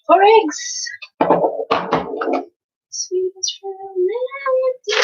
4 eggs. Sweetest melody.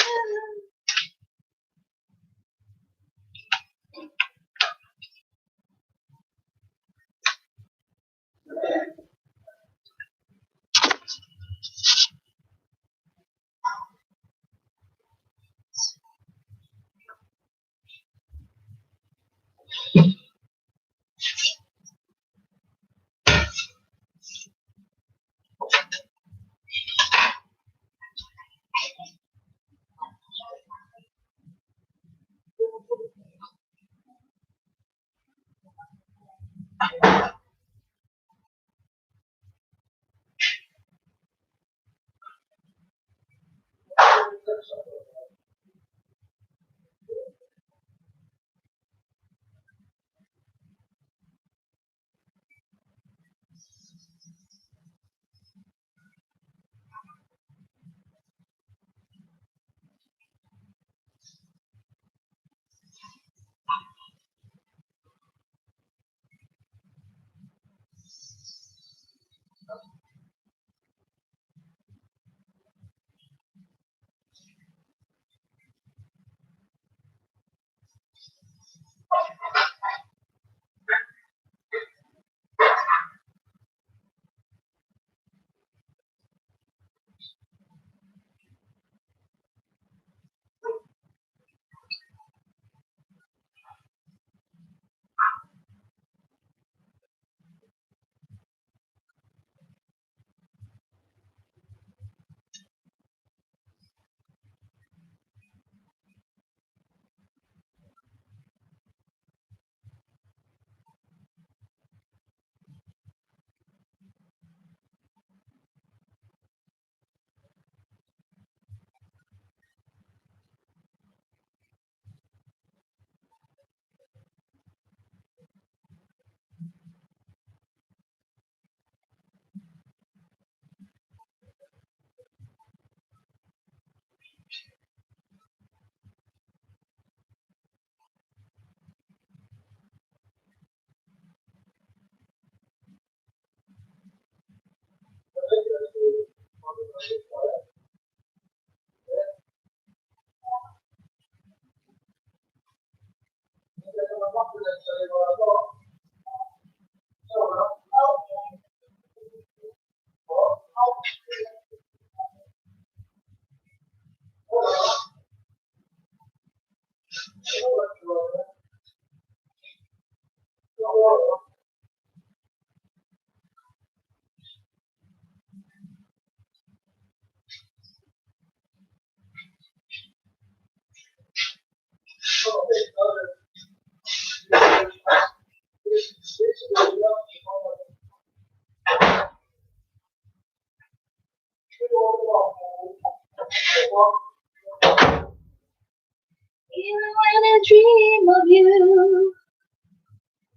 Even when I dream of you,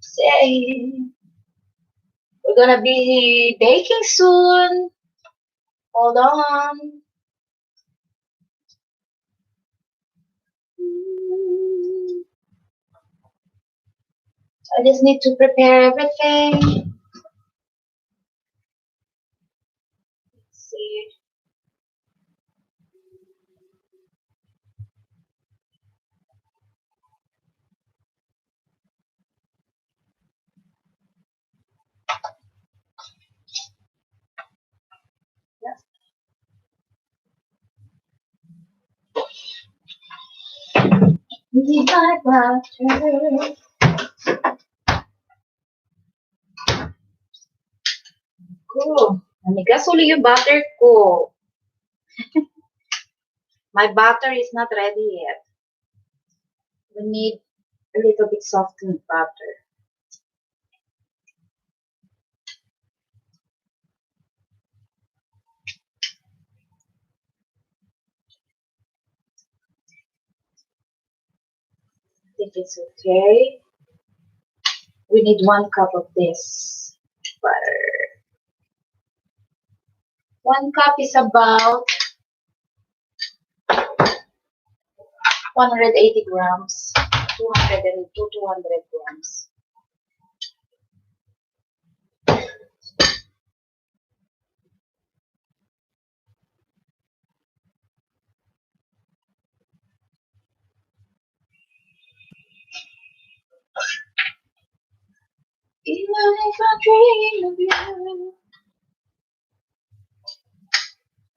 say we're gonna be baking soon. Hold on. I just need to prepare everything. Let's see. Need my butter. Cool. Namigas uli yung butter ko. My butter is not ready yet. We need a little bit softened butter. I think it's okay. We need 1 cup of this butter. 1 cup is about 180 grams, 200 and 200 grams. Even if I dream of you.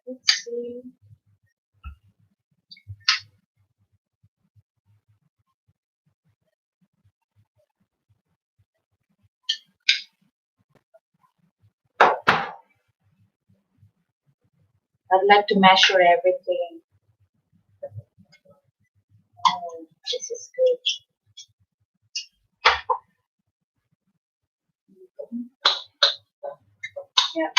Let's see. I'd like to measure everything. Oh, this is good. Yeah.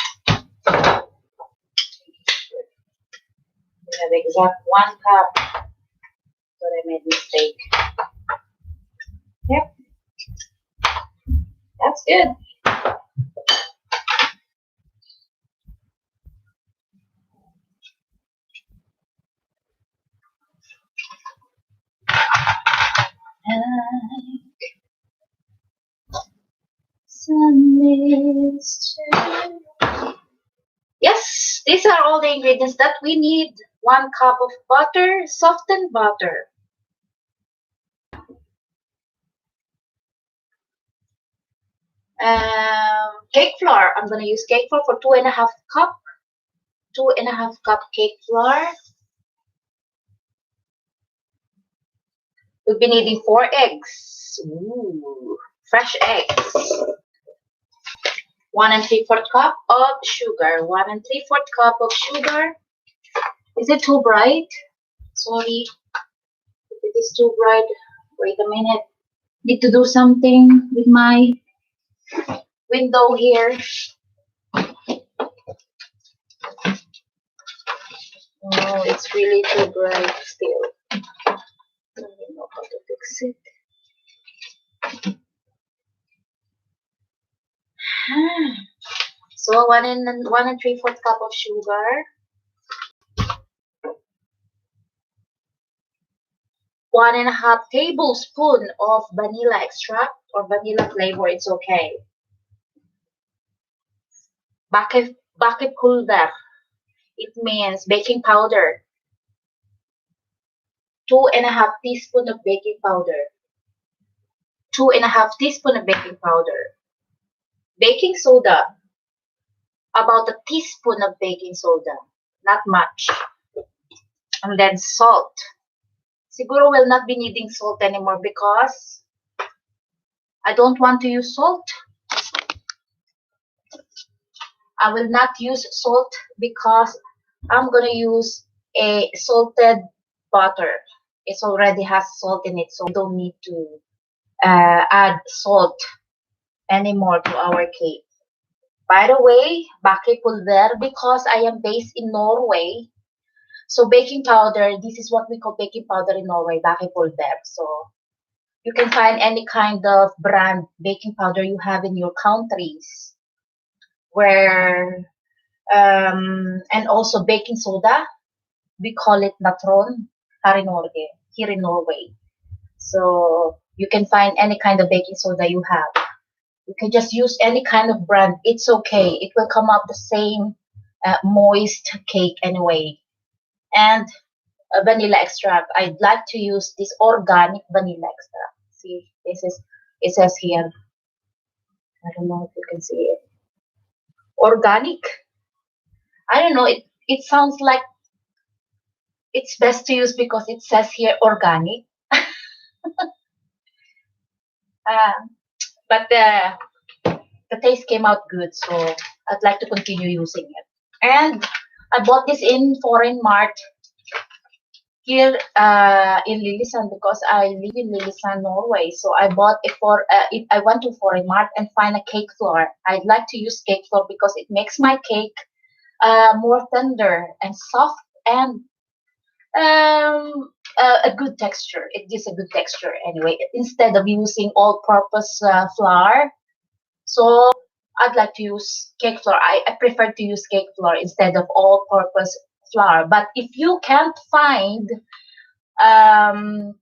We have exact 1 cup. But I made a mistake. Yep. That's good. Yes, these are all the ingredients that we need. 1 cup of butter, softened butter. Cake flour. I'm going to use cake flour for 2.5 cup. 2.5 cup cake flour. We'll be needing 4 eggs. Ooh, fresh eggs. 1 3/4 cup of sugar. 1 3/4 cup of sugar. Is it too bright? Sorry. If it is too bright, wait a minute. Need to do something with my window here. Oh, it's really too bright still. I don't know how to fix it. So 1 3/4 cup of sugar. 1.5 tablespoon of vanilla extract or vanilla flavor. It's okay. Bakit pulver. It means baking powder. 2.5 teaspoon of baking powder. 2.5 teaspoon of baking powder. Baking soda. About a teaspoon of baking soda. Not much. And then salt. Siguro will not be needing salt anymore because I don't want to use salt. I will not use salt because I'm going to use a salted butter. It already has salt in it, so we don't need to add salt anymore to our cake. By the way, bake pulver, because I am based in Norway, so baking powder, this is what we call baking powder in Norway, bake pulver. So you can find any kind of brand baking powder you have in your countries. Where and also baking soda, we call it natron here in Norway. So you can find any kind of baking soda you have. You can just use any kind of brand. It's okay. It will come up the same moist cake anyway. And vanilla extract. I'd like to use this organic vanilla extract. See, it says here. I don't know if you can see it. Organic. I don't know. It sounds like it's best to use because it says here organic. But the taste came out good, so I'd like to continue using it. And I bought this in Foreign Mart here in Lillesand because I live in Lillesand, Norway. So I bought it for I went to Foreign Mart and find a cake flour. I'd like to use cake flour because it makes my cake more tender and soft and a good texture. It gives a good texture anyway, instead of using all-purpose flour. So I'd like to use cake flour. I prefer to use cake flour instead of all-purpose flour. But if you can't find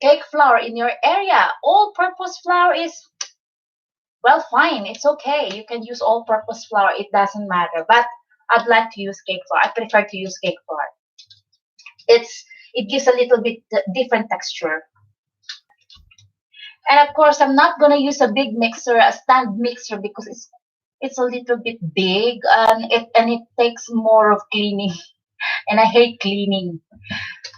cake flour in your area. All-purpose flour is, well, fine. It's okay. You can use all-purpose flour. It doesn't matter. But I'd like to use cake flour. I prefer to use cake flour. It gives a little bit different texture. And of course, I'm not gonna use a big mixer, a stand mixer, because it's a little bit big and it takes more of cleaning, and I hate cleaning.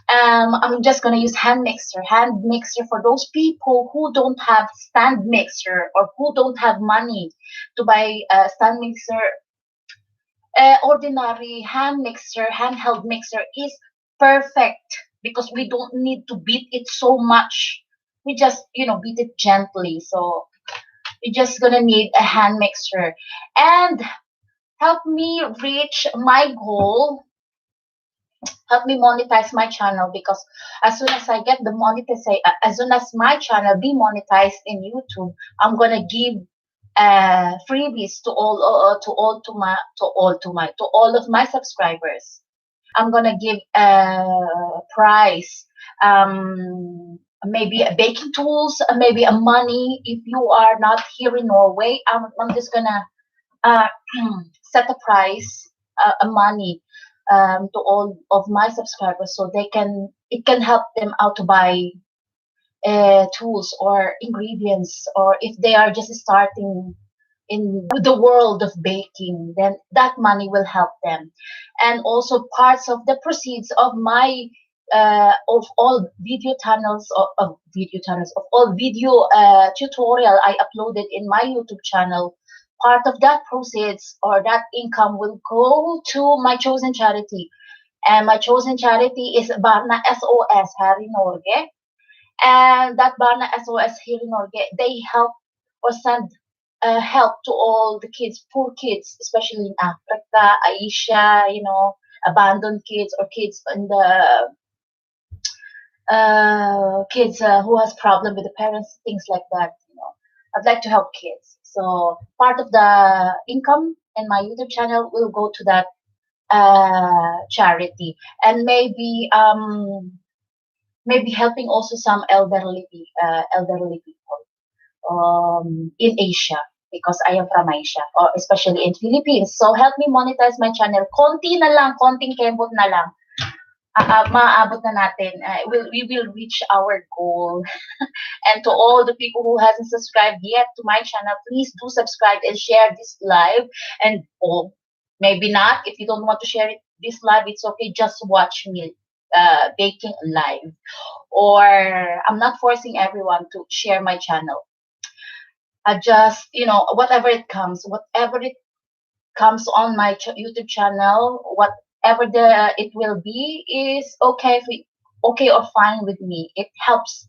I'm just gonna use hand mixer. Hand mixer for those people who don't have stand mixer or who don't have money to buy a stand mixer. Ordinary hand mixer, handheld mixer is perfect because we don't need to beat it so much. We just, beat it gently. So you're just gonna need a hand mixer and help me reach my goal. Help me monetize my channel, because as soon as I get the monetization, as soon as my channel be monetized in YouTube, I'm gonna give freebies to all of my subscribers. I'm gonna give a prize, maybe a baking tools, maybe a money. If you are not here in Norway, I'm just gonna uh, set a price, a money, to all of my subscribers, so it can help them out to buy tools or ingredients, or if they are just starting in the world of baking, then that money will help them. And also parts of the proceeds of my of all video channels, of all video tutorial I uploaded in my YouTube channel, part of that proceeds or that income will go to my chosen charity. And my chosen charity is Barna SOS here in Norge. And that Barna SOS here in Norge, they help or send help to all the kids, poor kids, especially in Africa, Asia, abandoned kids, or kids in the kids who has problem with the parents, things like that. I'd like to help kids. So part of the income in my YouTube channel will go to that charity, and maybe helping also some elderly people in Asia, because I am from Asia, or especially in Philippines. So help me monetize my channel. Konti na lang, konting kembot na lang. Maaabot na natin. We will reach our goal. And to all the people who hasn't subscribed yet to my channel, please do subscribe and share this live. And maybe not. If you don't want to share this live, it's okay. Just watch me baking live. Or I'm not forcing everyone to share my channel. I just, whatever it comes on my YouTube channel, whatever it will be is okay, okay or fine with me. It helps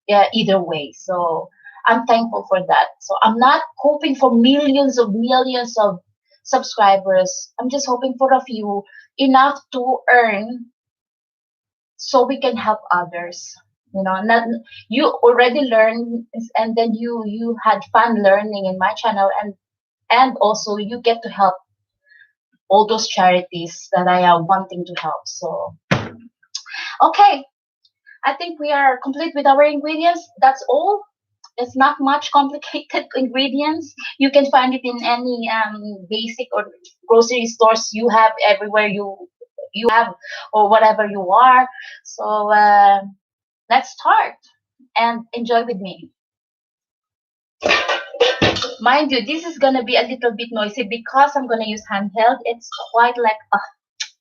either way. So I'm thankful for that. So I'm not hoping for millions of subscribers. I'm just hoping for a few, enough to earn, so we can help others. Not, you already learned, and then you had fun learning in my channel, and also you get to help all those charities that I am wanting to help. So okay, I think we are complete with our ingredients. That's all. It's not much complicated ingredients. You can find it in any basic or grocery stores you have everywhere you have, or whatever you are. So let's start and enjoy with me. Mind you, this is gonna be a little bit noisy because I'm gonna use handheld. It's quite like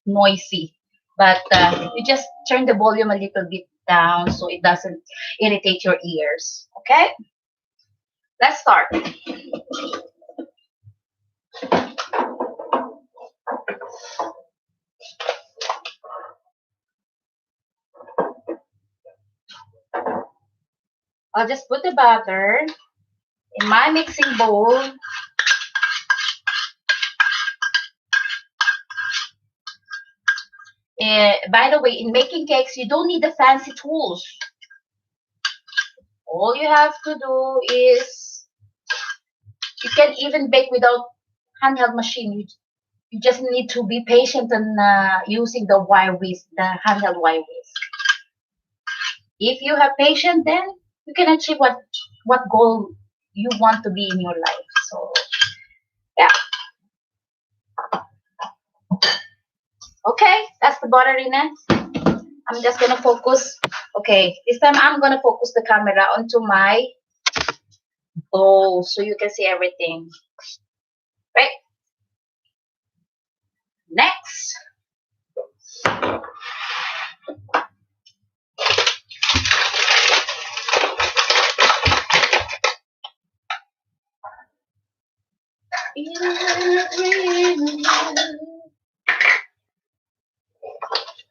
noisy, but you just turn the volume a little bit down so it doesn't irritate your ears. Okay, let's start. I'll just put the butter in my mixing bowl. By the way, in making cakes, you don't need the fancy tools. All you have to do is, you can even bake without handheld machine. You just need to be patient and using the wire whisk, the handheld wire whisk. If you have patience, then you can achieve what goal you want to be in your life. So yeah. Okay, that's the butteriness. I'm just gonna focus. Okay, this time I'm gonna focus the camera onto my bowl so you can see everything. Right? Next.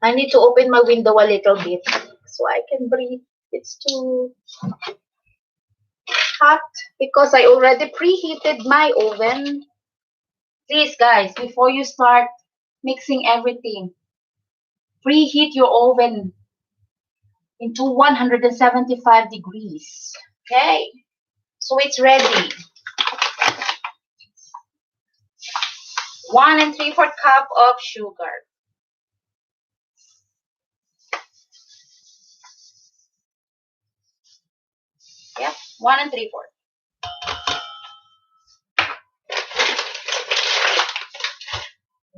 I need to open my window a little bit so I can breathe. It's too hot because I already preheated my oven. Please, guys, before you start mixing everything, preheat your oven into 175 degrees. Okay, so it's ready. 1 3/4 cup of sugar. Yep, 1 3/4.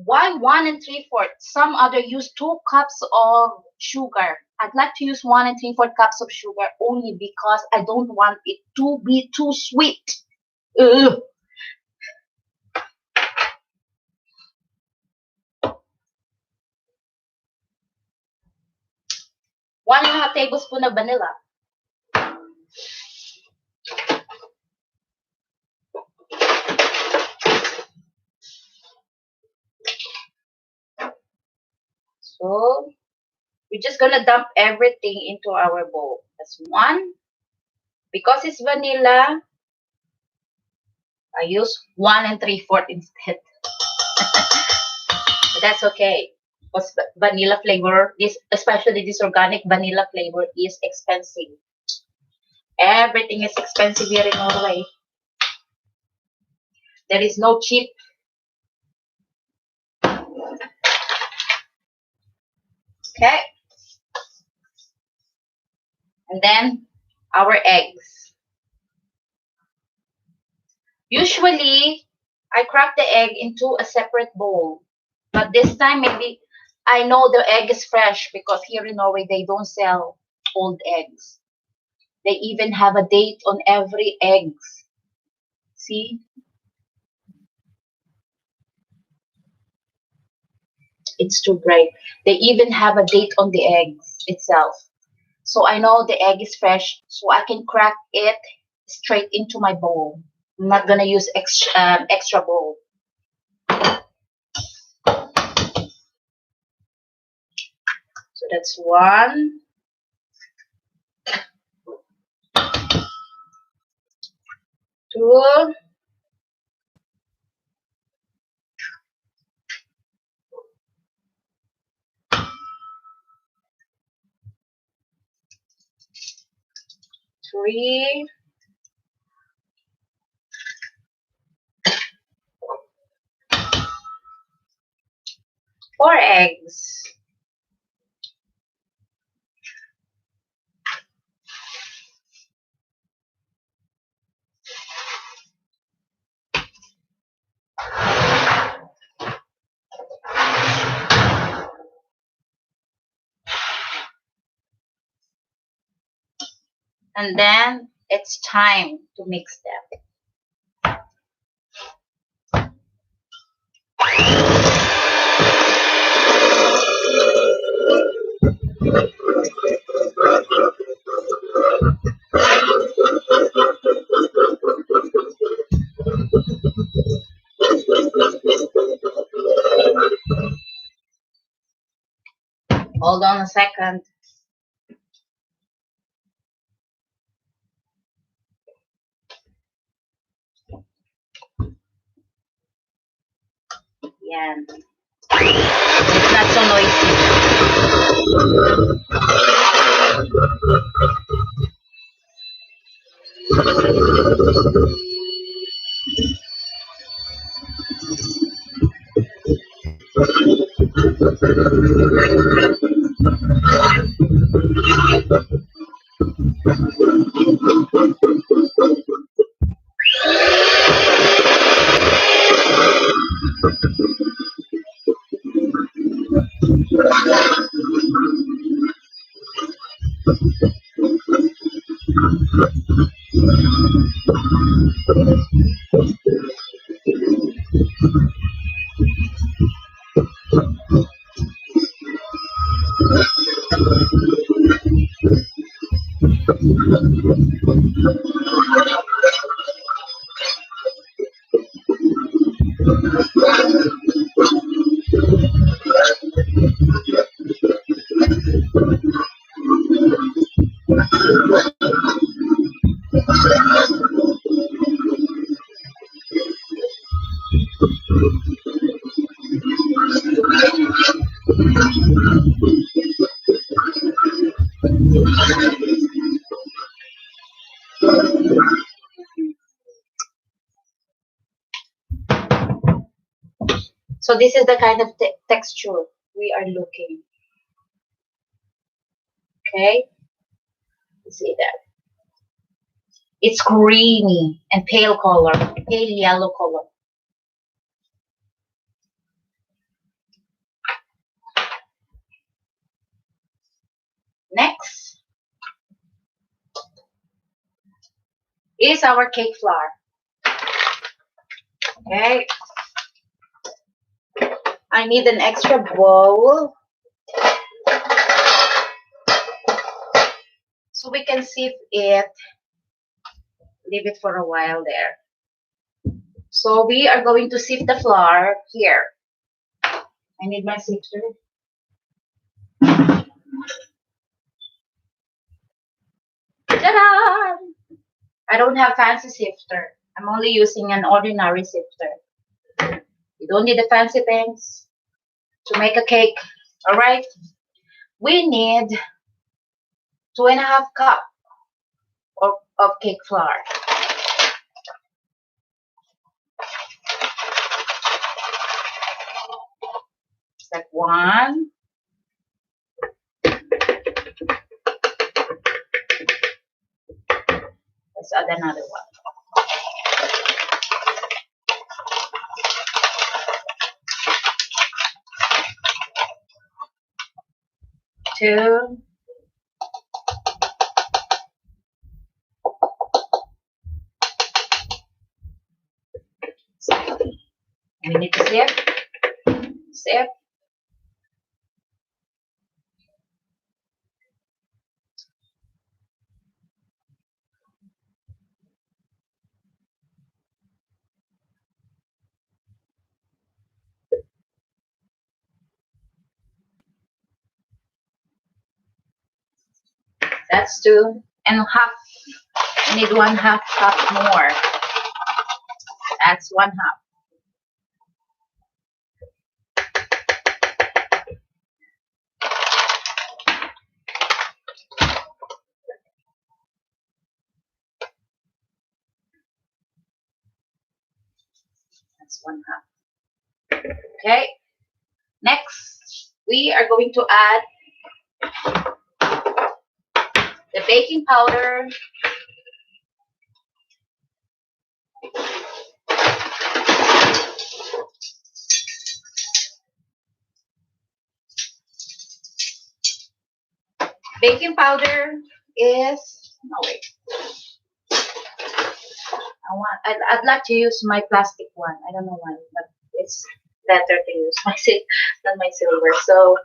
1 3/4. Some other use 2 cups of sugar. I'd like to use 1 3/4 cups of sugar only because I don't want it to be too sweet. Ugh. 1½ tablespoon of vanilla. So we're just gonna dump everything into our bowl. That's 1. Because it's vanilla, I use 1 3/4 instead. But that's okay. Because vanilla flavor, especially this organic vanilla flavor, is expensive. Everything is expensive here in Norway. There is no cheap. Okay. And then our eggs. Usually, I crack the egg into a separate bowl. But this time, maybe I know the egg is fresh because here in Norway, they don't sell old eggs. They even have a date on every egg. See? It's too bright. They even have a date on the eggs itself. So I know the egg is fresh, so I can crack it straight into my bowl. I'm not gonna use extra bowl. So that's 1, 2, 3, 4 eggs. And then it's time to mix them. Hold on a second. Yan. It's not so noisy. So this is the kind of texture we are looking. Okay, you see that? It's creamy and pale color, pale yellow color. Next is our cake flour. Okay, I need an extra bowl so we can sift it, leave it for a while there. So we are going to sift the flour here. I need my sifter. Ta-da! I don't have fancy sifter. I'm only using an ordinary sifter. You don't need the fancy things to make a cake. All right. We need 2.5 cups of cake flour. Step 1. Let's add another one. Two. We need to sift. Sift. That's 2.5. We need 1/2 cup more. That's 1/2. That's 1/2. Okay. Next, we are going to add the baking powder. Baking powder is, no wait. I'd like to use my plastic one. I don't know why, but it's better to use than my silver. So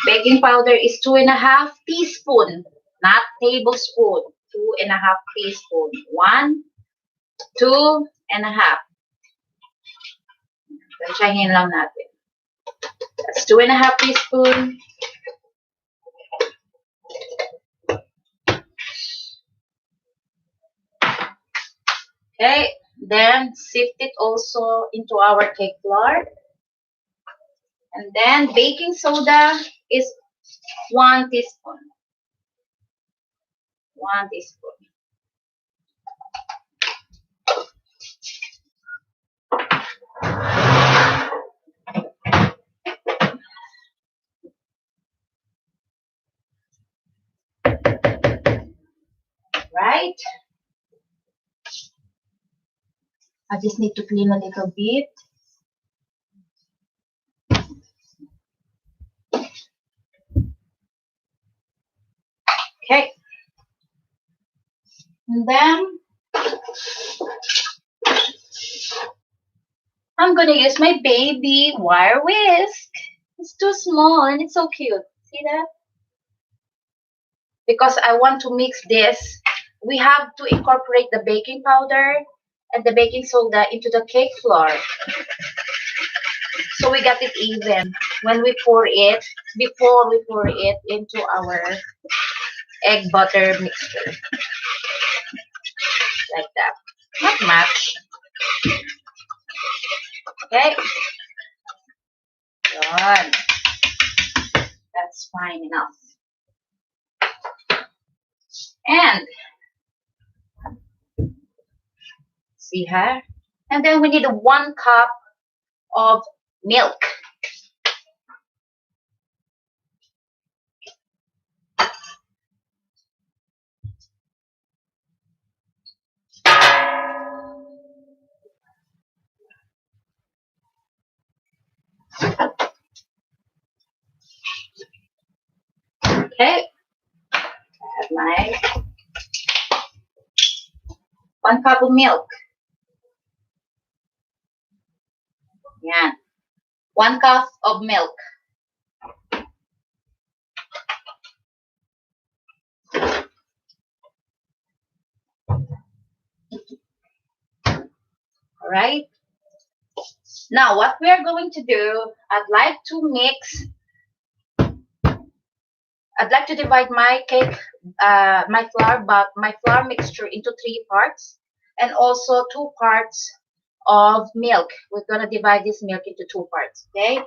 baking powder is 2.5 teaspoon, not tablespoon. 2.5 teaspoon. 1, 2.5. Tansyahin lang natin. That's 2.5 teaspoon. Okay, then sift it also into our cake flour. And then baking soda is 1 teaspoon. 1 teaspoon. Right? I just need to clean a little bit. And then I'm gonna use my baby wire whisk. It's too small and it's so cute. See that? Because I want to mix this, we have to incorporate the baking powder and the baking soda into the cake flour. So we got it even when we pour it, before we pour it into our egg butter mixture. Like that. Not much. Okay. Good. That's fine enough. And see her? And then we need 1 cup of milk. Okay. I have my 1 cup of milk. Yeah. 1 cup of milk. All right. Now, what we are going to do, I'd like to divide my cake, my flour mixture into 3 parts, and also 2 parts of milk. We're gonna divide this milk into 2 parts. Okay.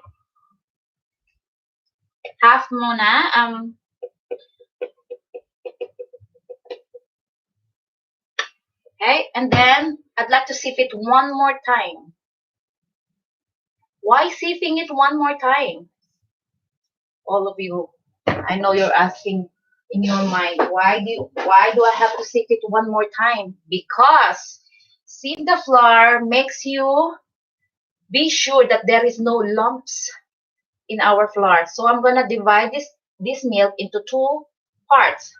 Half muna. Okay, and then I'd like to sieve it 1 more time. Why sieving it 1 more time? All of you, I know you're asking in your mind, why do I have to sieve it 1 more time? Because sieve the flour makes you be sure that there is no lumps in our flour. So I'm gonna divide this milk into 2 parts,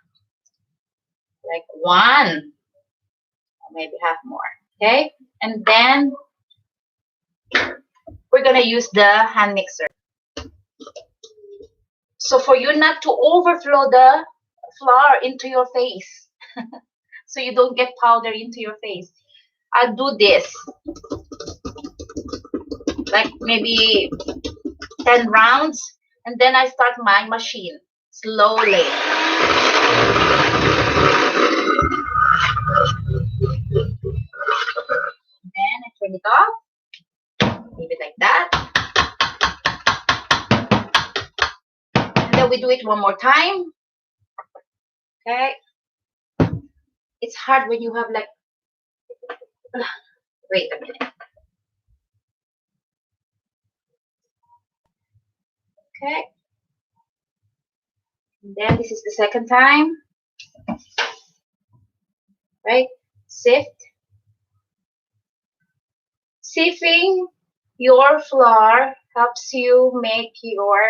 like 1, or maybe half more. Okay, and then we're gonna use the hand mixer. So for you not to overflow the flour into your face, so you don't get powder into your face, I'll do this, like maybe 10 rounds, and then I start my machine slowly. Then I turn it off, leave it like that. And then we do it 1 more time. Okay. It's hard when you have like, wait a minute. Okay. And then this is the second time. Right? Sift. Sifting your flour helps you make your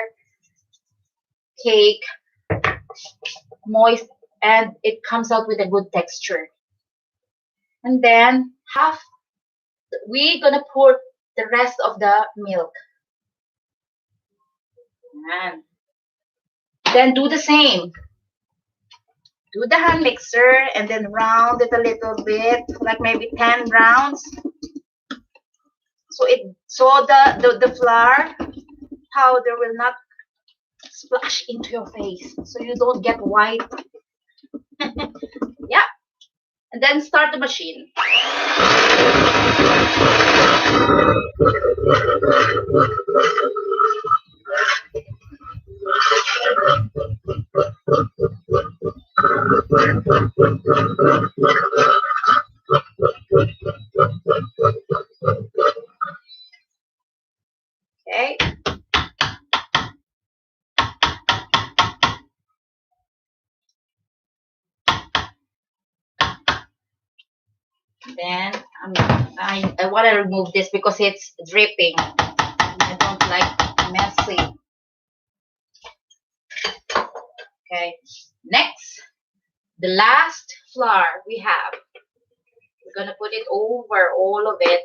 cake moist and it comes out with a good texture. And then we're gonna pour the rest of the milk. And then do the same. Do the hand mixer and then round it a little bit, like maybe 10 rounds. So the flour powder will not splash into your face, so you don't get white. Yeah. And then start the machine. Okay. Then I want to remove this because it's dripping. I don't like messy. Okay. Next, the last flour we have. We're gonna put it over all of it.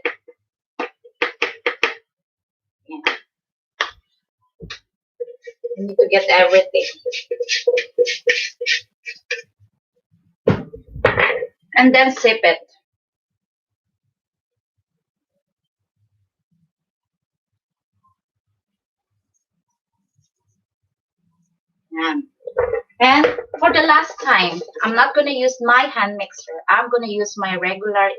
Yeah. You need to get everything. And then sip it. And for the last time, I'm not going to use my hand mixer. I'm going to use my regular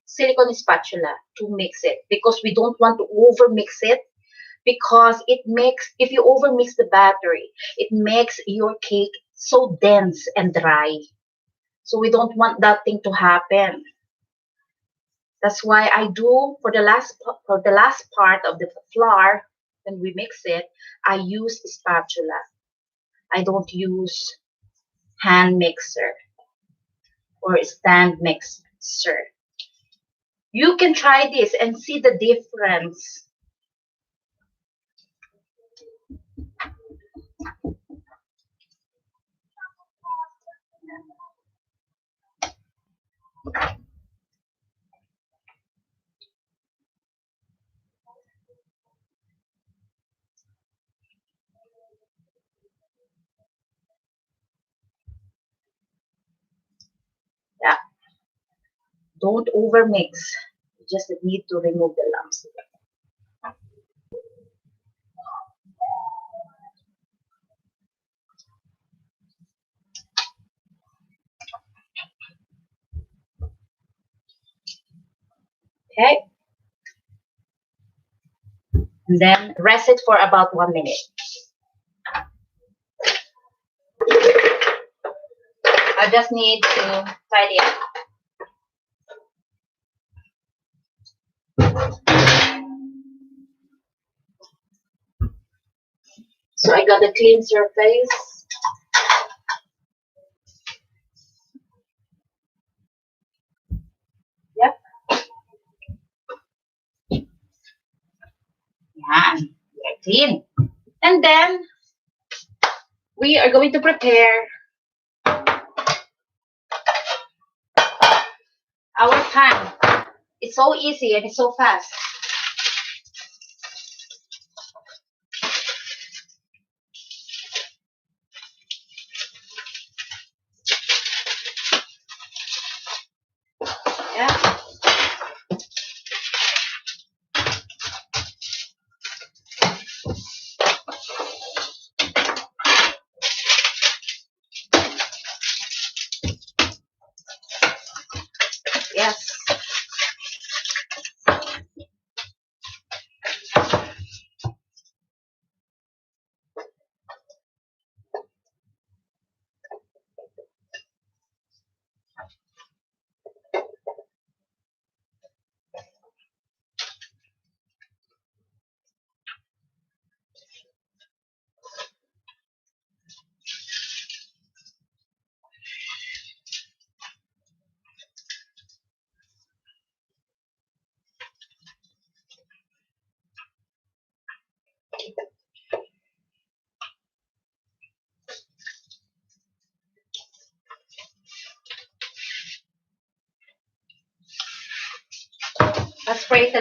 silicone spatula to mix it, because we don't want to over mix it, because it makes, if you over mix the battery, it makes your cake so dense and dry. So we don't want that thing to happen. That's why I do, for the last part of the flour, when we mix it, I use spatula. I don't use hand mixer or stand mixer. You can try this and see the difference. Yeah. Don't over mix. You just need to remove the lumps. Okay. And then rest it for about 1 minute. I just need to tidy up. So I got a clean surface. Yep. Yeah, we're clean. And then we are going to prepare our pan. It's so easy and it's so fast. Yeah. Yes. I spray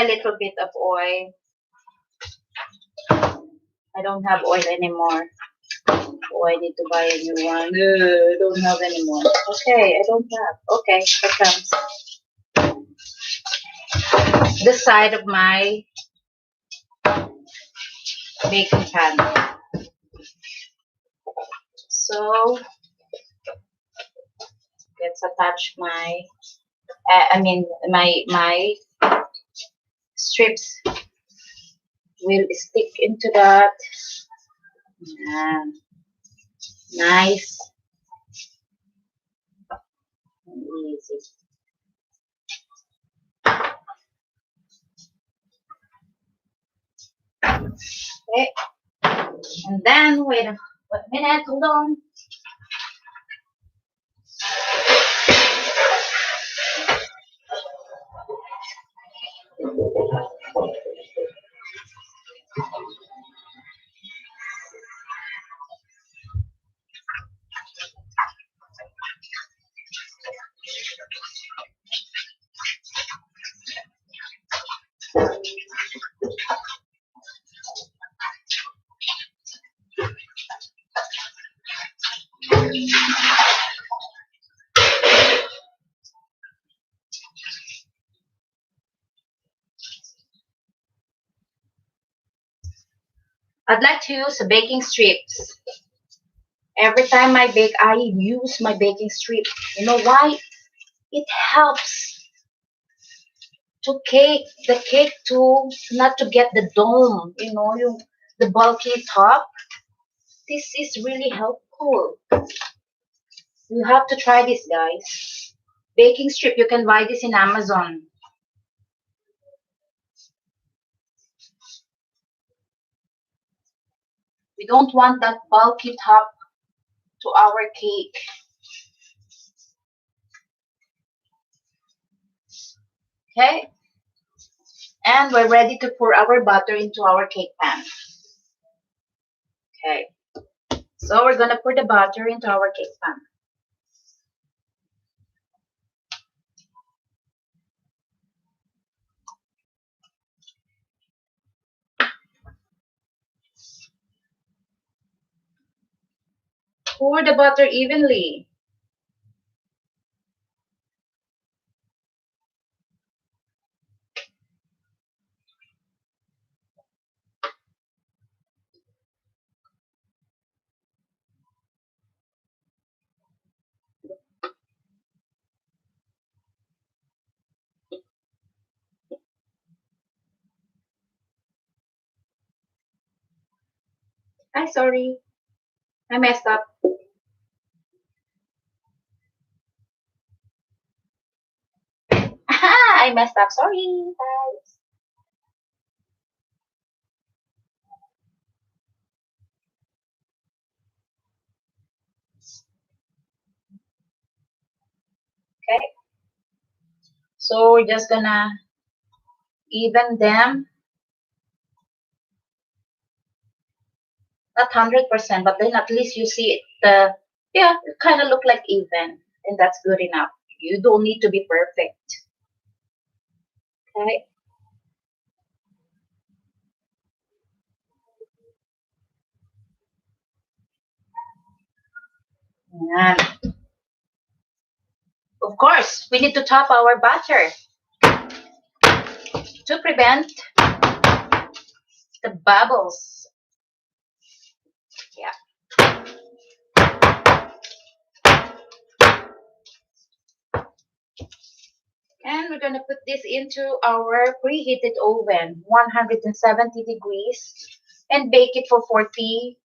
a little bit of oil. I don't have oil anymore. Oh, I need to buy a new one. No, I don't have anymore. Okay, I don't have. Okay, here comes the side of my baking pan. So let's attach my, my strips will stick into that. Yeah. Nice and easy. Okay, and then wait a minute, hold on. I'd like to use baking strips. Every time I bake, I use my baking strip. You know why? It helps to cake the cake to not to get the dome. The bulky top. This is really helpful. You have to try this, guys. Baking strip. You can buy this in Amazon. We don't want that bulky top to our cake. Okay? And we're ready to pour our butter into our cake pan. Okay. So we're going to pour the butter into our cake pan. Pour the butter evenly. I'm sorry. I messed up. I messed up. Sorry, guys. Okay. So we're just gonna even them. Not 100%, but then at least you see it. Yeah, it kind of look like even, and that's good enough. You don't need to be perfect. Okay. And of course, we need to top our butter to prevent the bubbles. Yeah. And we're going to put this into our preheated oven, 170 degrees, and bake it for 40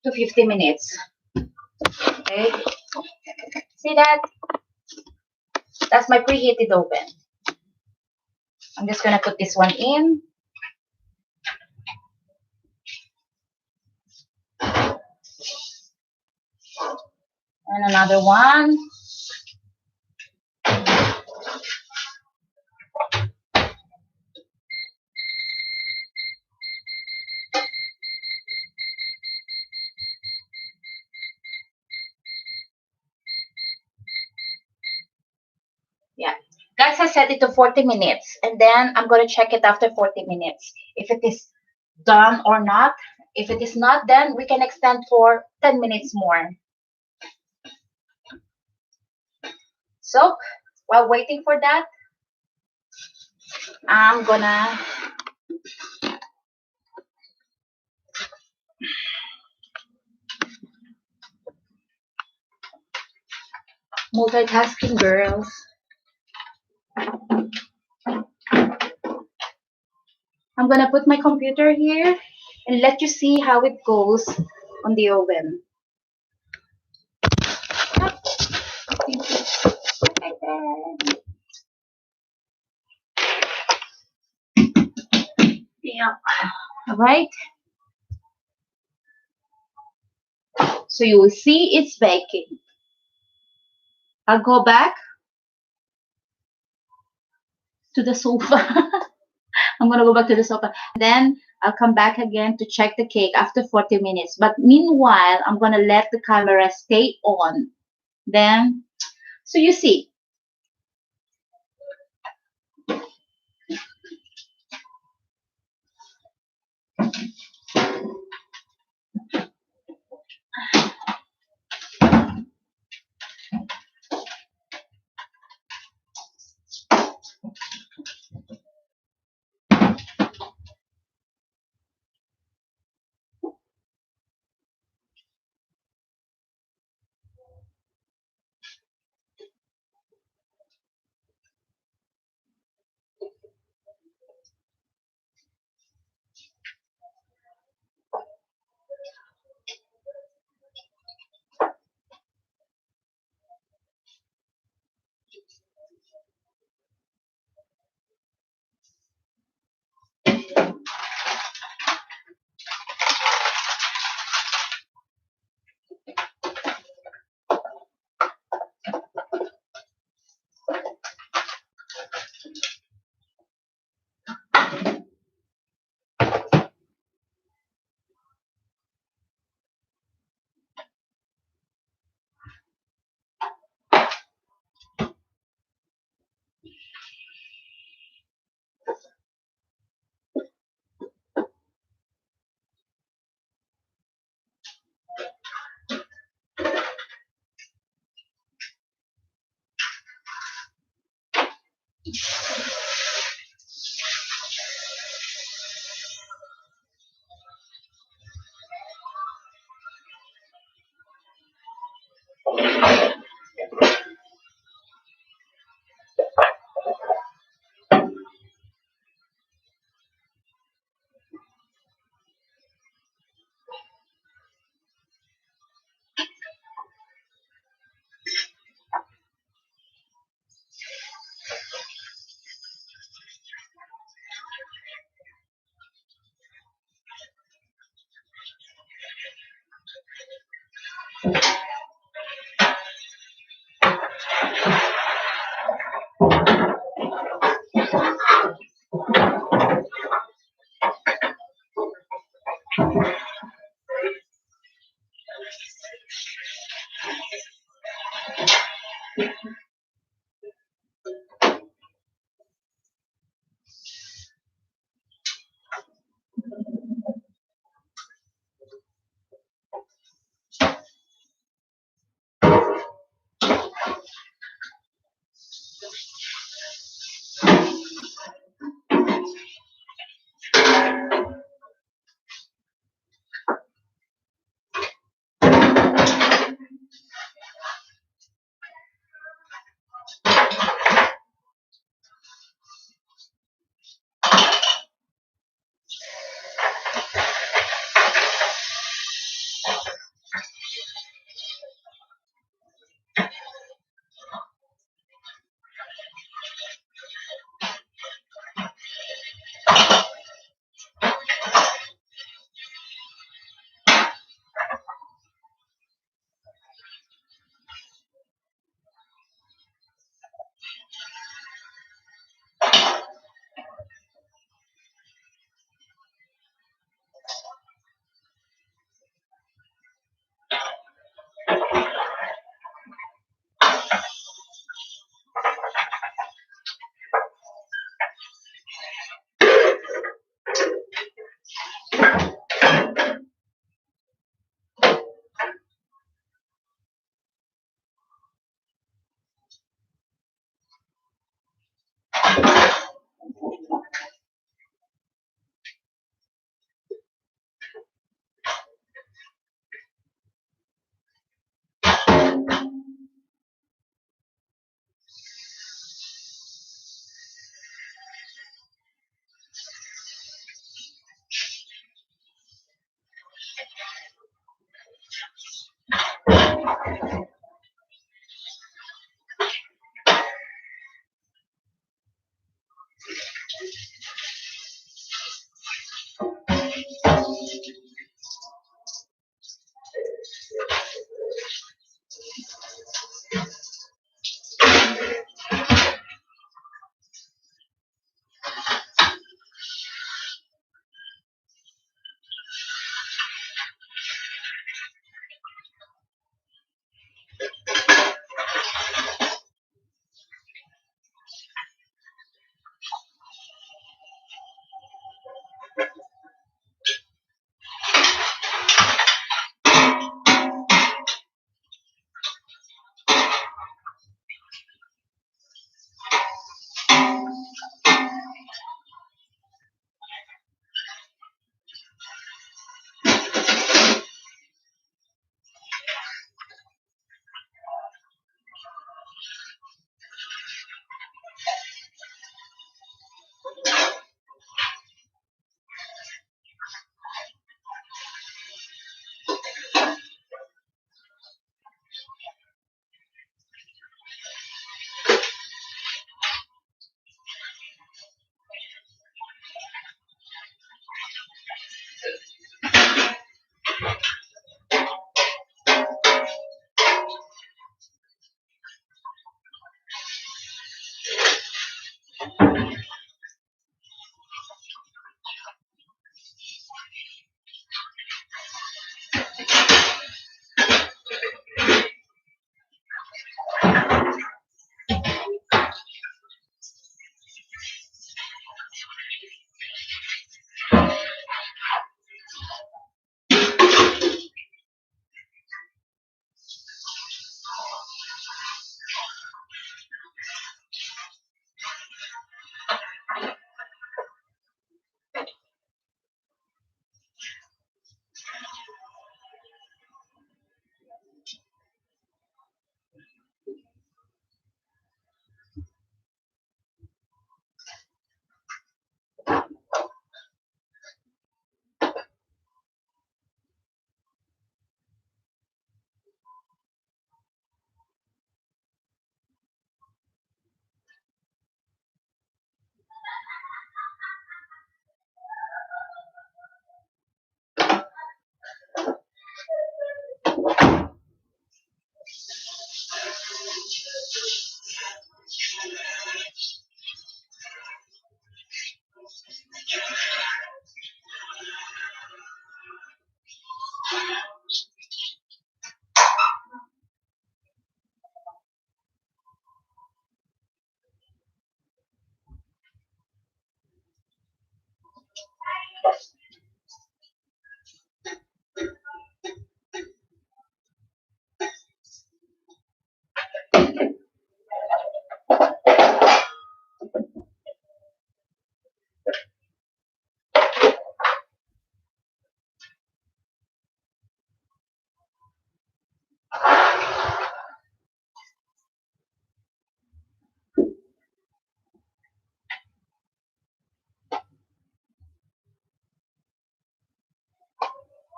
to 50 minutes. Okay. See that? That's my preheated oven. I'm just going to put this one in. And another one. Yeah. Guys, I set it to 40 minutes. And then I'm going to check it after 40 minutes. If it is done or not. If it is not, then we can extend for 10 minutes more. So, while waiting for that, I'm gonna multitasking, girls. I'm gonna put my computer here and let you see how it goes on the oven. Yeah. All right. So you will see it's baking. I'll go back to the sofa. I'm gonna go back to the sofa. Then I'll come back again to check the cake after 40 minutes. But meanwhile, I'm gonna let the camera stay on. Then, so you see,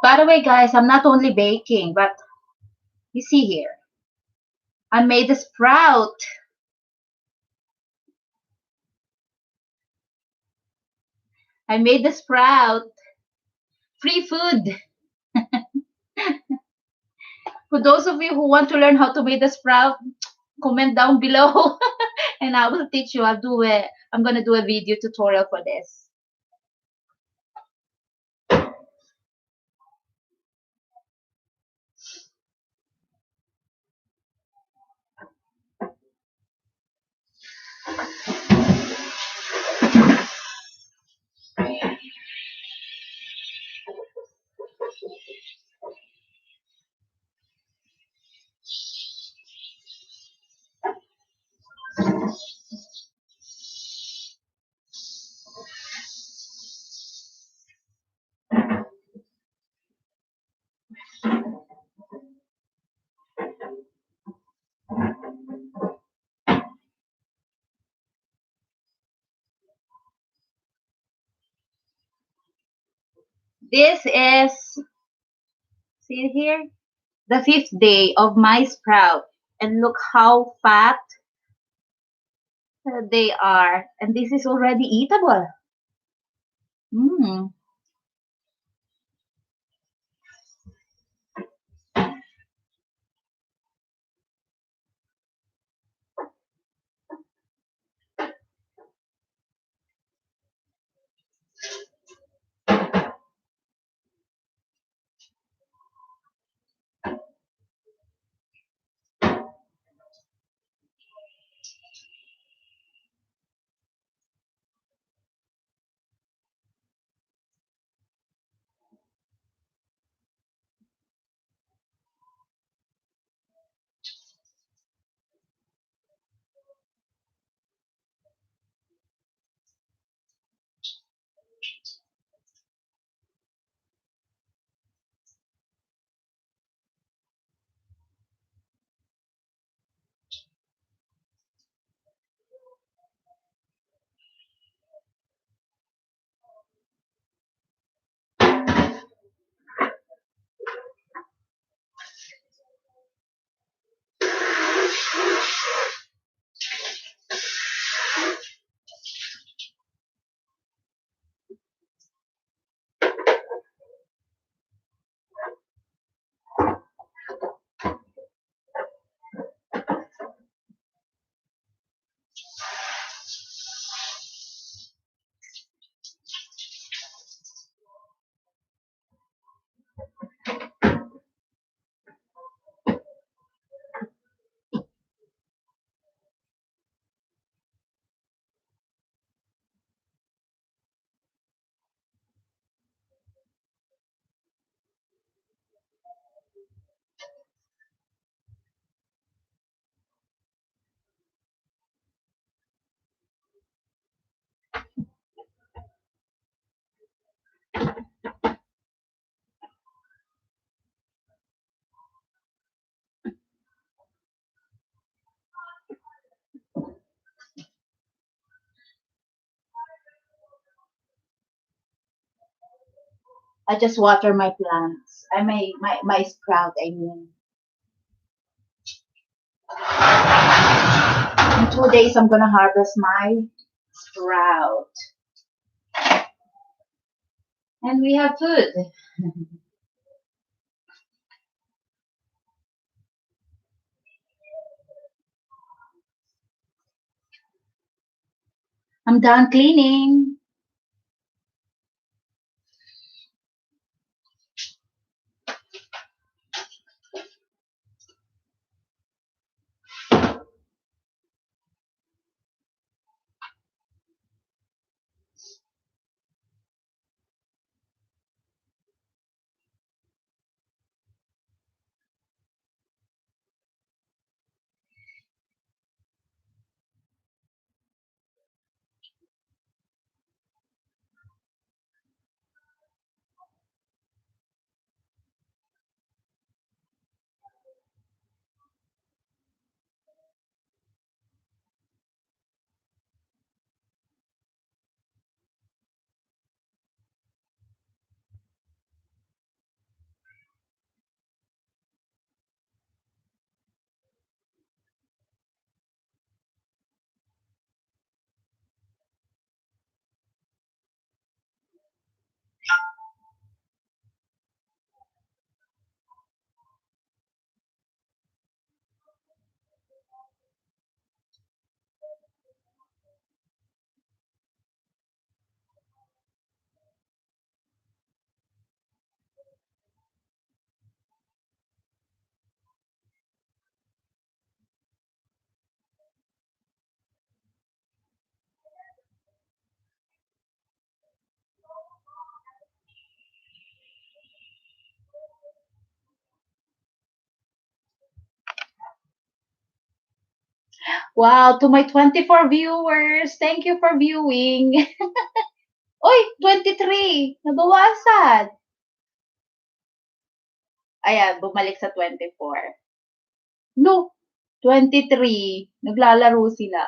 By the way, guys, I'm not only baking, but you see here, I made a sprout. I made the sprout. Free food. For those of you who want to learn how to make the sprout, comment down below and I will teach you. I'm gonna do a video tutorial for this. This is, see here, the 5th day of my sprout. And look how fat they are. And this is already eatable. Mm. I just water my plants. My sprout, I mean. In 2 days, I'm gonna harvest my sprout. And we have food. I'm done cleaning. Wow, to my 24 viewers, thank you for viewing. Oy, 23, nabawasan. Ayan, bumalik sa 24. No, 23, naglalaro sila.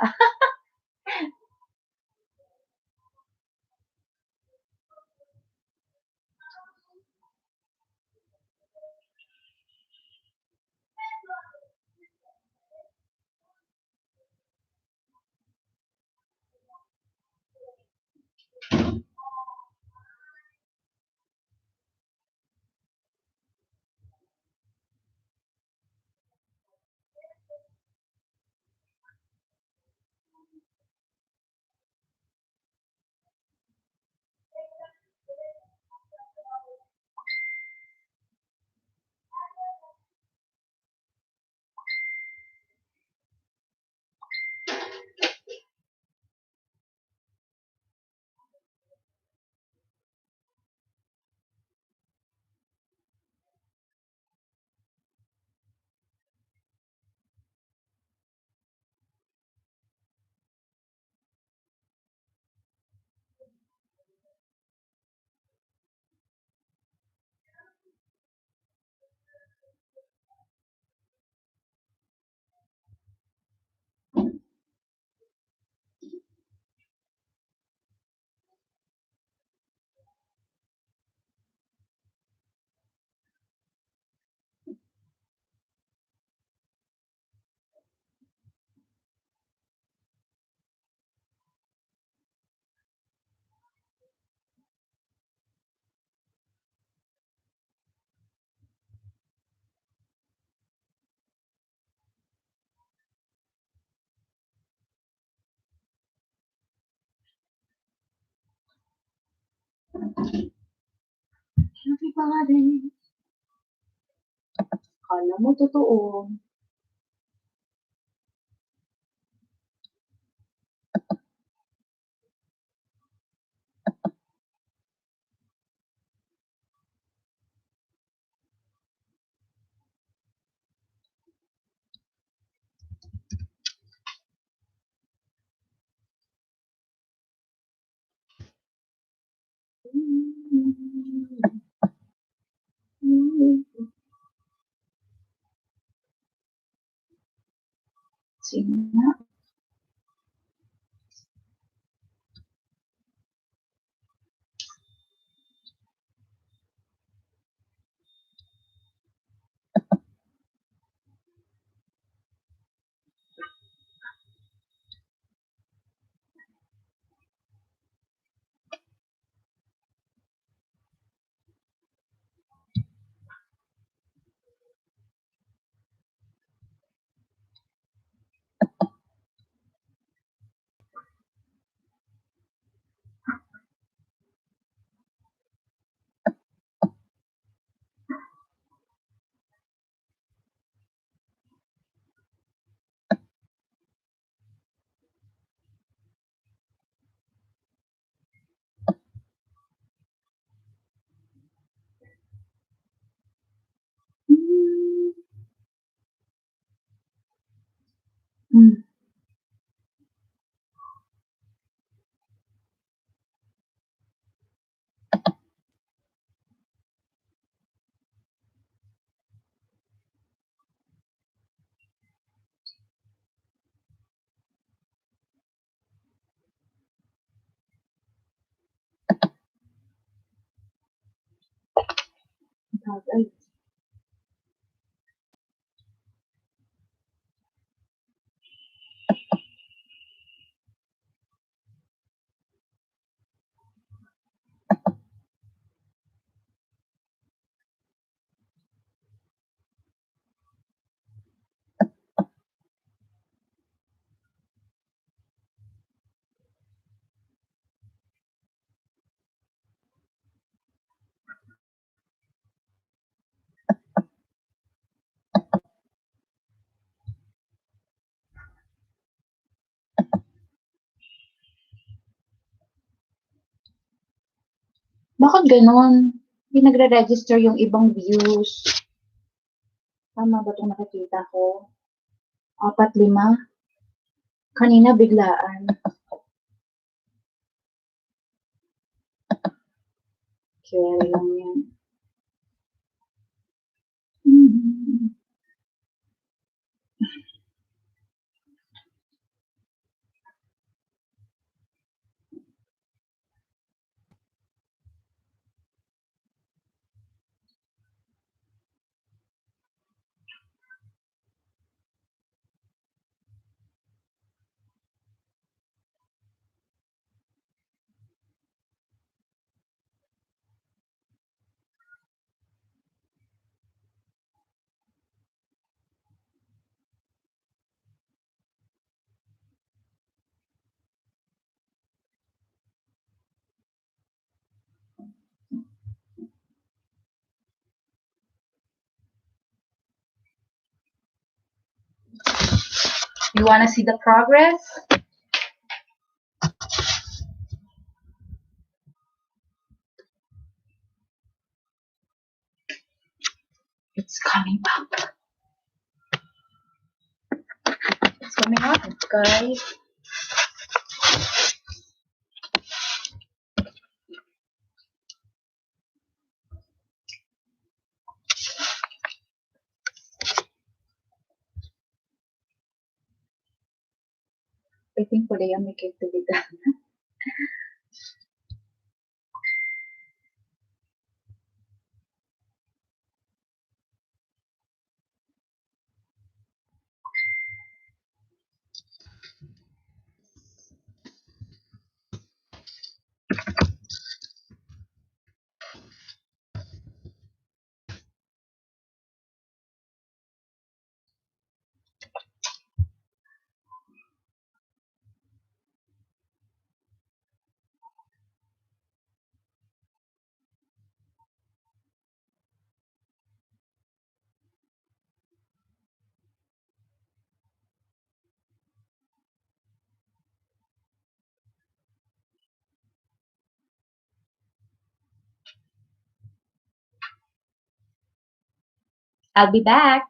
Happy pa nga din. Kala mo totoo. Sige nga. Hmm. Ay. Bakit ganon? Hindi nagre-register yung ibang views. Tama ba itong nakikita ko? 4, 5? Kanina biglaan. Carry lang yan. You want to see the progress? It's coming up. It's coming up, guys. Waiting for the yummy cake to be done. I'll be back.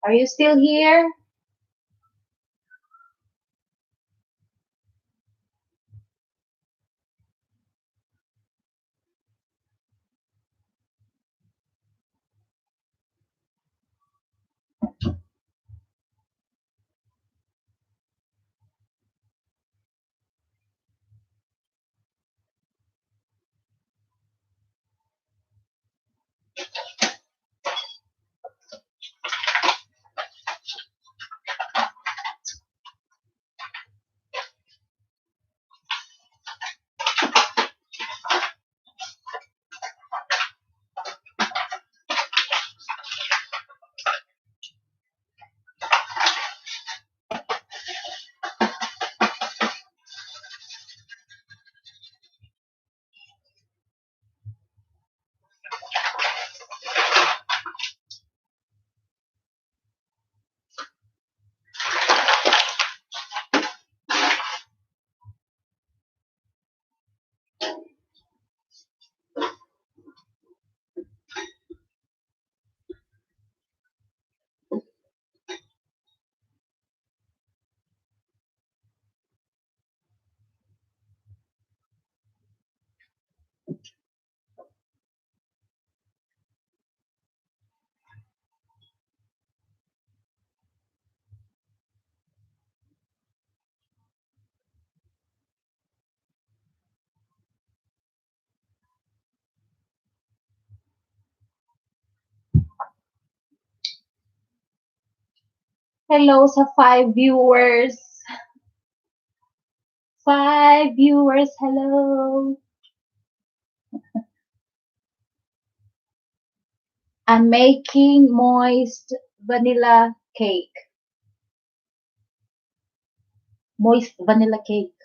Are you still here? Hello sa 5 viewers. 5 viewers, hello. I'm making moist vanilla cake. Moist vanilla cake.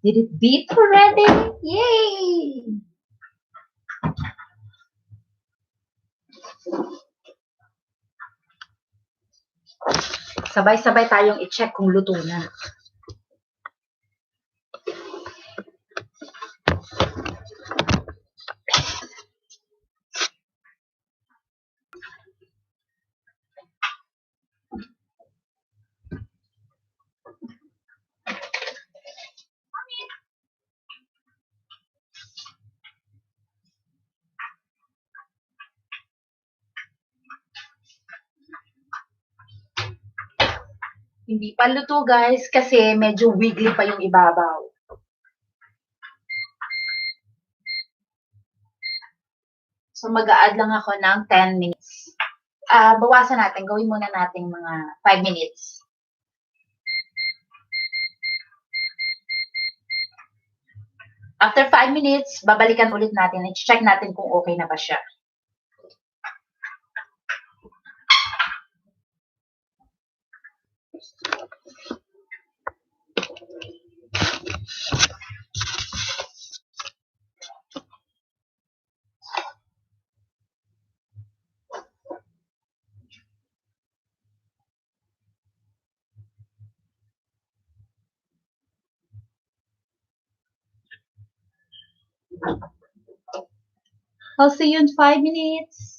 Did it beat already? Yay! Sabay-sabay tayong i-check kung luto na. Hindi pa luto guys kasi medyo wiggly pa yung ibabaw. So mag-a-add lang ako ng 10 minutes. Bawasan natin. Gawin muna natin mga 5 minutes. After 5 minutes, babalikan ulit natin. I-check natin kung okay na ba siya. I'll see you in 5 minutes.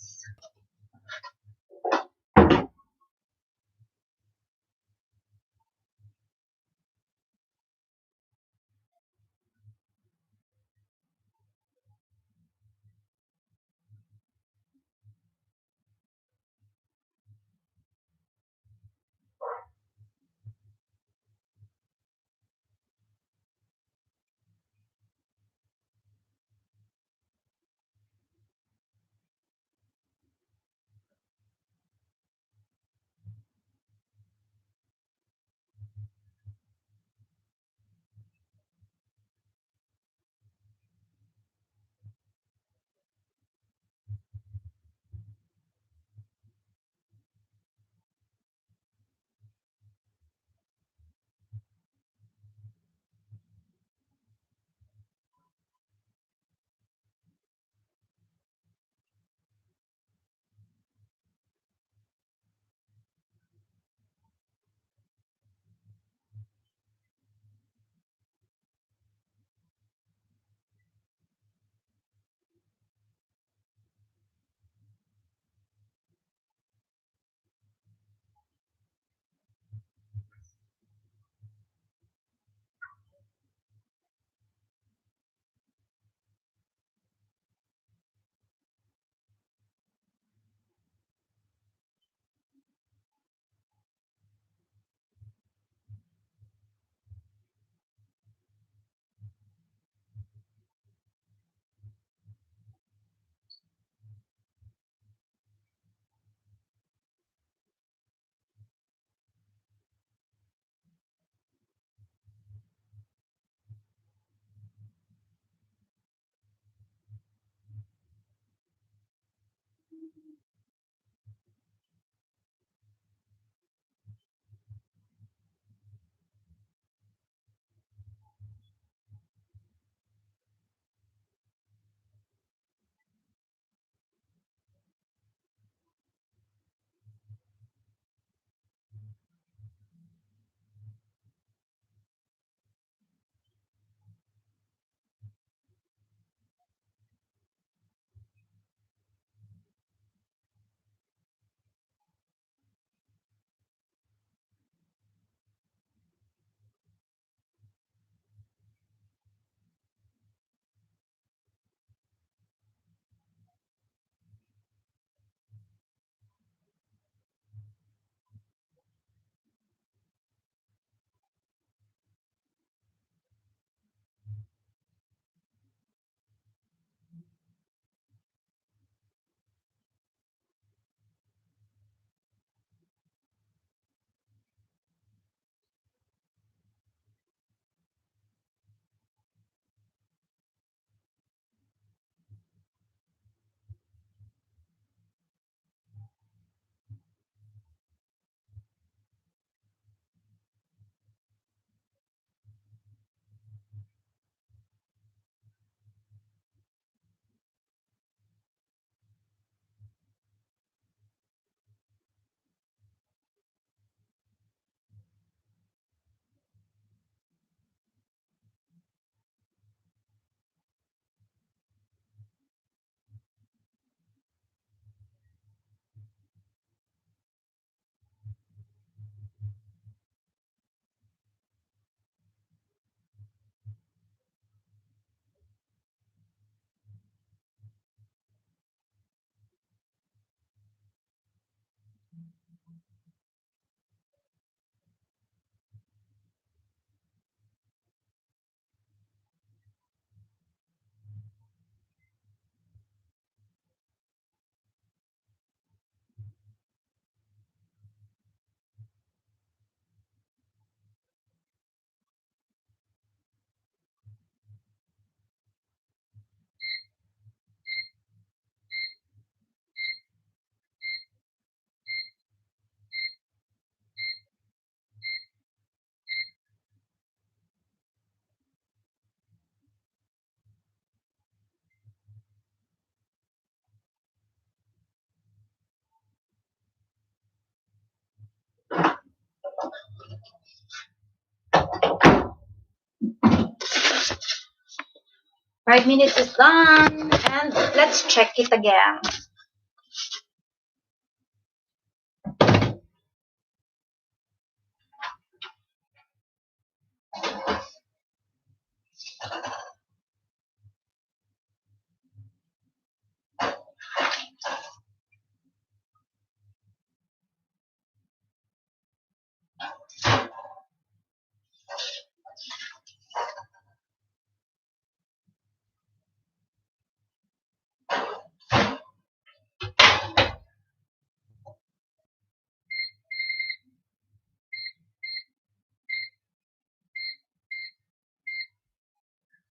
5 minutes is done, and let's check it again.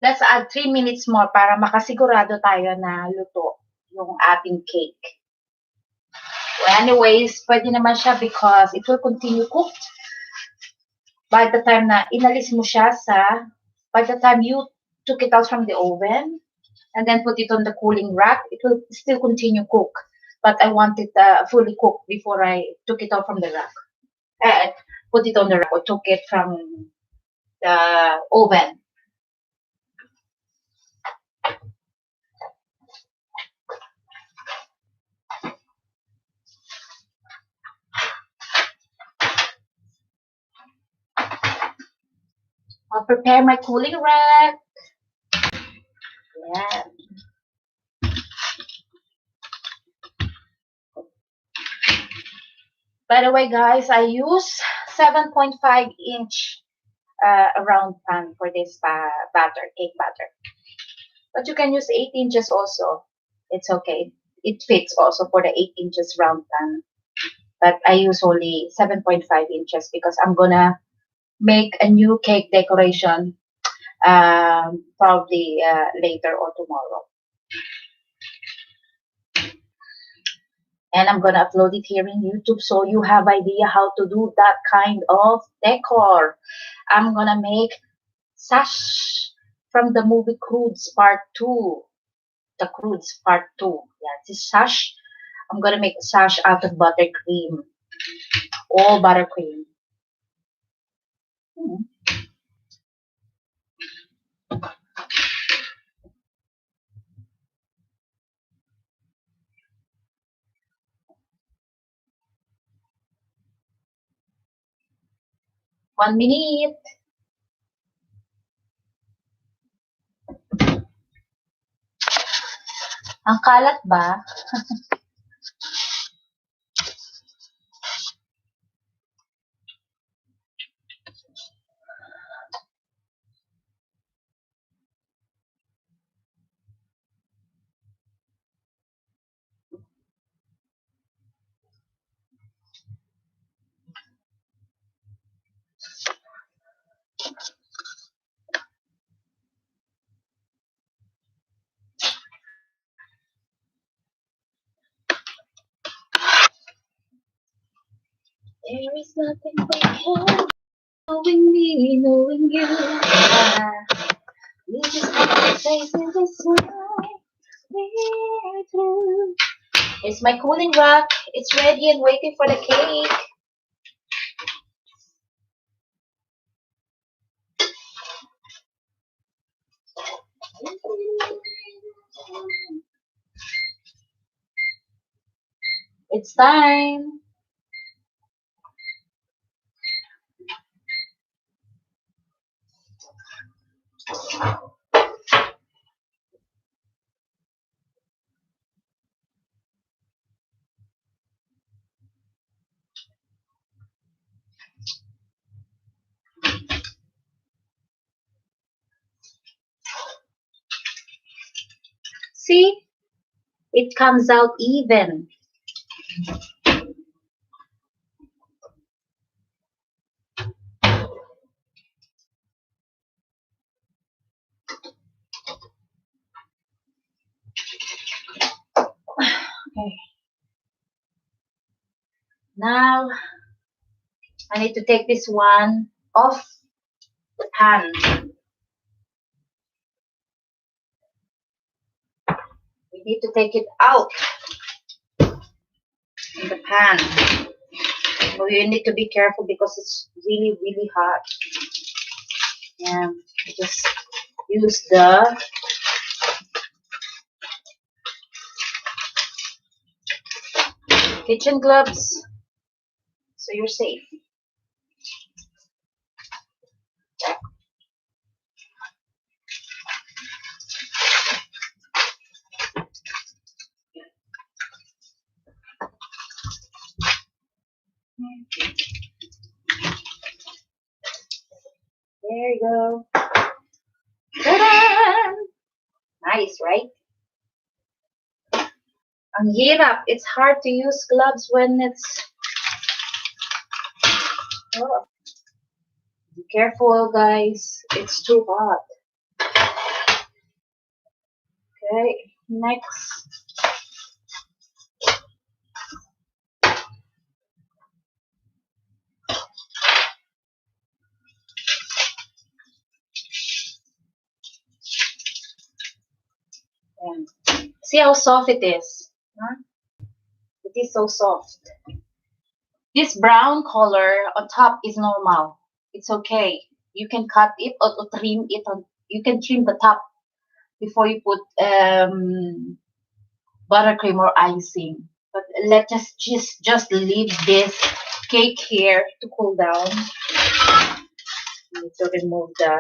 Let's add 3 minutes more para makasigurado tayo na luto yung ating cake. Well, anyways, pwede naman siya because it will continue cooked by the time na inalis mo siya by the time you took it out from the oven and then put it on the cooling rack, it will still continue cook. But I want it fully cooked before I took it out from the rack. Put it on the rack or took it from the oven. I'll prepare my cooling rack. Yeah. By the way, guys, I use 7.5-inch round pan for this cake batter. But you can use 8 inches also. It's okay. It fits also for the 8 inches round pan. But I use only 7.5 inches because I'm gonna make a new cake decoration probably later or tomorrow. And I'm gonna upload it here in YouTube so you have idea how to do that kind of decor. I'm gonna make sash from the movie Crudes Part 2. The Crudes Part 2. Yeah, this sash. I'm gonna make a sash out of buttercream. All buttercream. 1 minute. Ang kalat ba? There is nothing we can, knowing me, knowing you. We just have to face in this life. We're through. It's my cooling rack. It's ready and waiting for the cake. It's time. See? It comes out even. Okay. Now, I need to take this one off the pan. We need to take it out in the pan. So you need to be careful because it's really, really hot. And just use the kitchen gloves so you're safe. There you go. Ta-da! Nice, right? Ang hirap. It's hard to use gloves when it's... Oh. Be careful, guys. It's too hot. Okay, next. And see how soft it is. Huh? It is so soft. This brown color on top is normal. It's okay. You can cut it or trim it. You can trim the top before you put buttercream or icing. But let's just leave this cake here to cool down. You need to remove the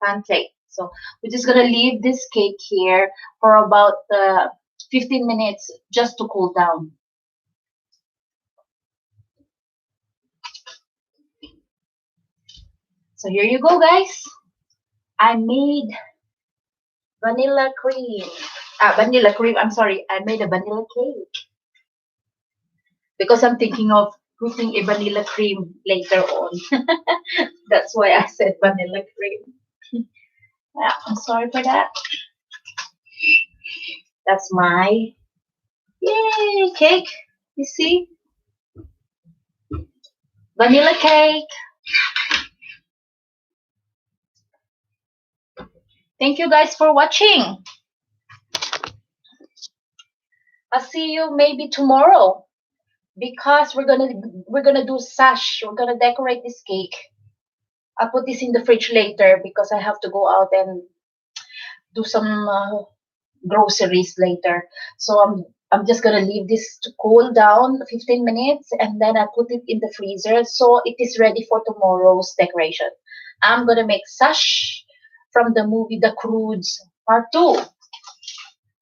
pan plate. So we're just gonna leave this cake here for about 15 minutes just to cool down. So here you go, guys. I made vanilla cream. Vanilla cream, I'm sorry. I made a vanilla cake. Because I'm thinking of putting a vanilla cream later on. That's why I said vanilla cream. Yeah, I'm sorry for that. That's my yay cake. You see? Vanilla cake. Thank you guys for watching. I'll see you maybe tomorrow because we're gonna do sash. We're gonna decorate this cake. I'll put this in the fridge later because I have to go out and do some groceries later. So I'm just gonna leave this to cool down 15 minutes and then I put it in the freezer so it is ready for tomorrow's decoration. I'm gonna make sash from the movie The Croods Part 2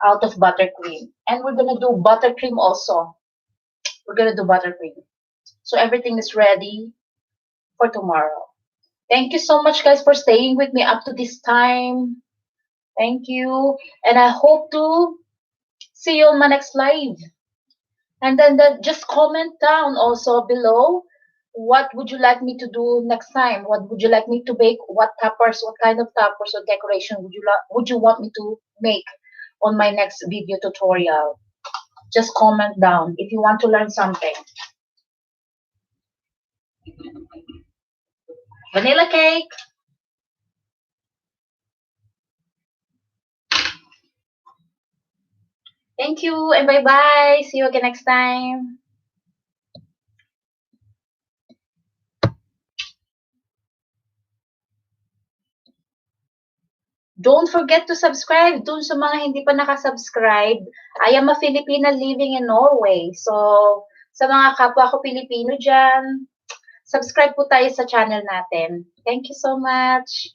out of buttercream. And we're gonna do buttercream also. We're gonna do buttercream. So everything is ready for tomorrow. Thank you so much, guys, for staying with me up to this time. Thank you. And I hope to see you on my next live. And then just comment down also below. What would you like me to do next time? What would you like me to bake? What toppers, what kind of toppers or decoration would you want me to make on my next video tutorial? Just comment down if you want to learn something. Vanilla cake. Thank you and bye-bye. See you again next time. Don't forget to subscribe. Dun sa mga hindi pa nakasubscribe, I am a Filipina living in Norway. So, sa mga kapwa ko Pilipino dyan, subscribe po tayo sa channel natin. Thank you so much.